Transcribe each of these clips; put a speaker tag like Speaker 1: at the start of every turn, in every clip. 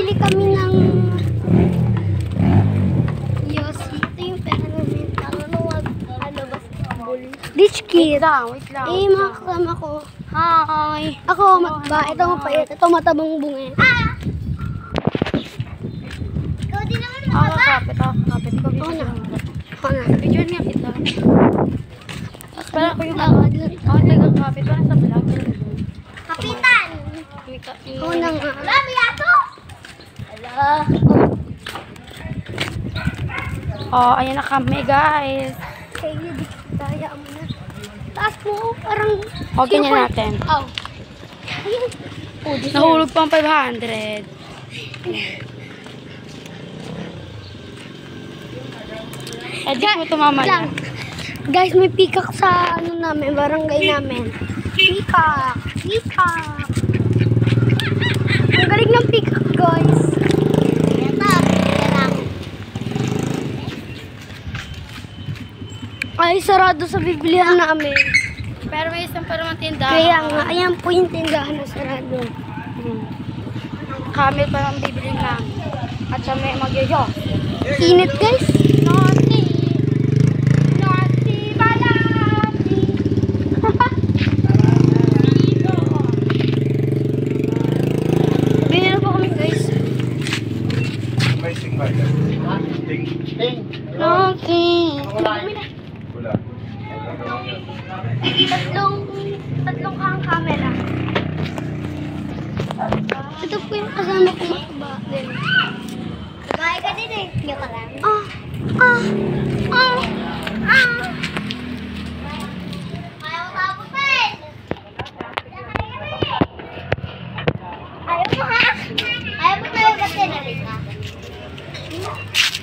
Speaker 1: bumili kami ng Yossi. Ito yung pera namin. Rich kid.
Speaker 2: Wait lang.
Speaker 1: Mga kasama ko. Hi. Ako, matba. Ito mapayat. Ito matabang bunga. Ikaw din naman
Speaker 2: Kapit.
Speaker 1: Ako na.
Speaker 2: Picture niya kita. Pero ako yung taga-kapit. Parang sa vlog.
Speaker 1: Kapitan! Ako na nga. Lami ato! Ala.
Speaker 2: Oh, ayan na kami, guys.
Speaker 1: Kaya di kaya mo na. Taas mo, parang...
Speaker 2: O, ganyan natin.
Speaker 1: Oh. Ayun.
Speaker 2: Nahulog pa ang 500. Edit mo ito mamaya.
Speaker 1: Guys, may peacock sa ano namin, barangay namin. Peacock! Ang galing ng peacock, guys. Ay, sarado sa bibilihan namin.
Speaker 2: Pero may isang pa naman tindahan.
Speaker 1: Kaya nga, ayan po yung tindahan na sarado.
Speaker 2: Kami pa lang bibili na. At siya may magyoyo.
Speaker 1: Init, guys.
Speaker 2: Naughty, balati.
Speaker 1: Bili na po kami, guys.
Speaker 3: May sing ba yan? Ting.
Speaker 2: Naughty.
Speaker 3: Wala.
Speaker 1: Tatlong kang camera. Ito po yung kasama ko mataba din. Babae ka din eh. Hindi ka lang. Ayaw mo tapusin! Ayaw mo ha? Ayaw mo tayo ba't tinalit ka?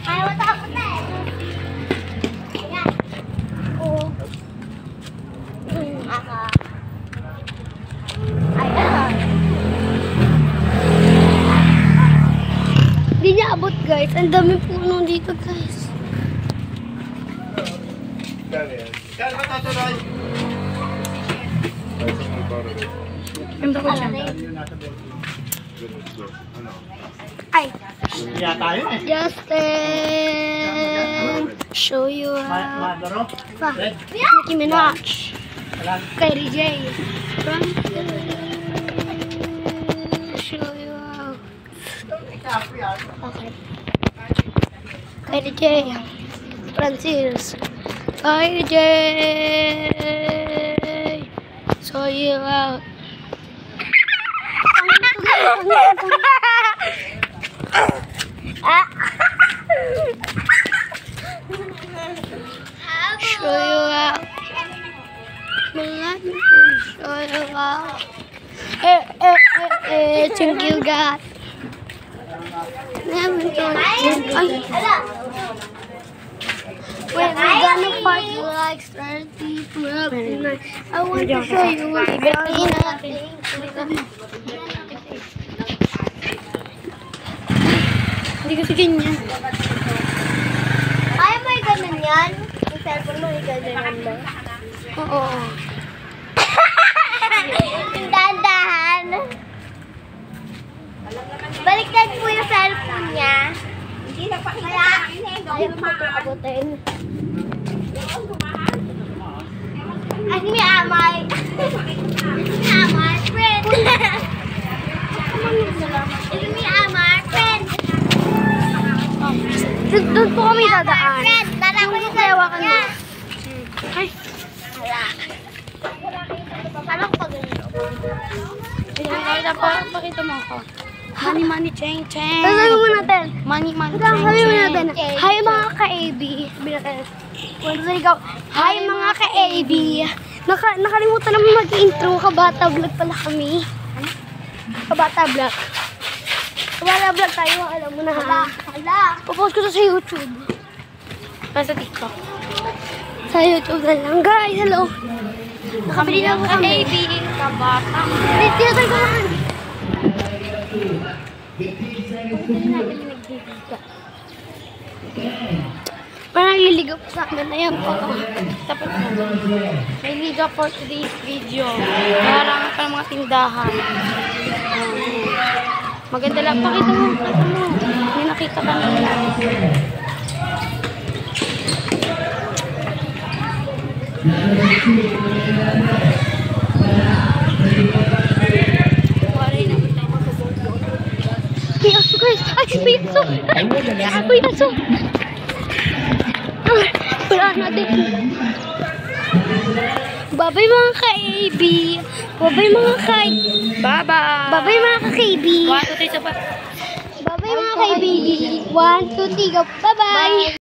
Speaker 1: Ayaw mo tapusin! Yan. Oo. Ayan. Hindi niya abot, guys. Ang dami puno dito, guys.
Speaker 3: Saan ba tatuloy?
Speaker 2: Ganda ko siya.
Speaker 1: Ay.
Speaker 3: Yata yun eh.
Speaker 1: Justin. Show you
Speaker 3: Madaro?
Speaker 1: Pa. Nicki Minaj. Kylie J. Show you out. Okay. Kylie J. Francis. Kylie J. Show you out. Show you out. Show you out. Thank you, God. Ay. Wait, we're gonna fight like 30, 12, 9. I want to show you what
Speaker 2: Hindi kasi ganyan.
Speaker 1: Kaya mo yung ganun yan? Yung cellphone mo yung ganun ba?
Speaker 2: Oo.
Speaker 1: Dahan-dahan. Baliktad po yung cellphone niya. Kaya, ayaw mo po abutin. At may amay. May amay, friend. May amay, friend. Doon po kami dadaan. Friend, tara ko yung sayawakan mo.
Speaker 2: Ay.
Speaker 1: Parang pag ganito.
Speaker 2: Pakita mo ako. Money, cheng.
Speaker 1: Sasabi mo natin.
Speaker 2: Money,
Speaker 1: Sabi mo natin. Hi mga ka-AB. Sabi natin. Hi mga ka-AB. Nakalimutan naman mag-intro. Kabata vlog pala kami. Kabata vlog. Kabata vlog tayo. Alam mo na. Hala. Papost ko to sa YouTube.
Speaker 2: Sa TikTok.
Speaker 1: Sa YouTube na lang. Guys, hello. Nakabili na po kami.
Speaker 2: AB. Kabata.
Speaker 1: Dito ko naman. Parang liligaw po sa amin. Ayan po.
Speaker 2: Tapat mo. May liga for today's video. Kailangan pa ng mga tindahan. Maganda lang. Pakita mo. Ano? Hindi nakita ka nila.
Speaker 1: May aso guys! Ay, may aso! May aso! Wala natin. Babay mga ka-AB! Babay mga ka-AB!
Speaker 2: Bye-bye!
Speaker 1: Babay mga ka-KB!
Speaker 2: 1, 2, 3, 4.
Speaker 1: Babay mga ka-AB! 1, 2, 3, go! Bye-bye!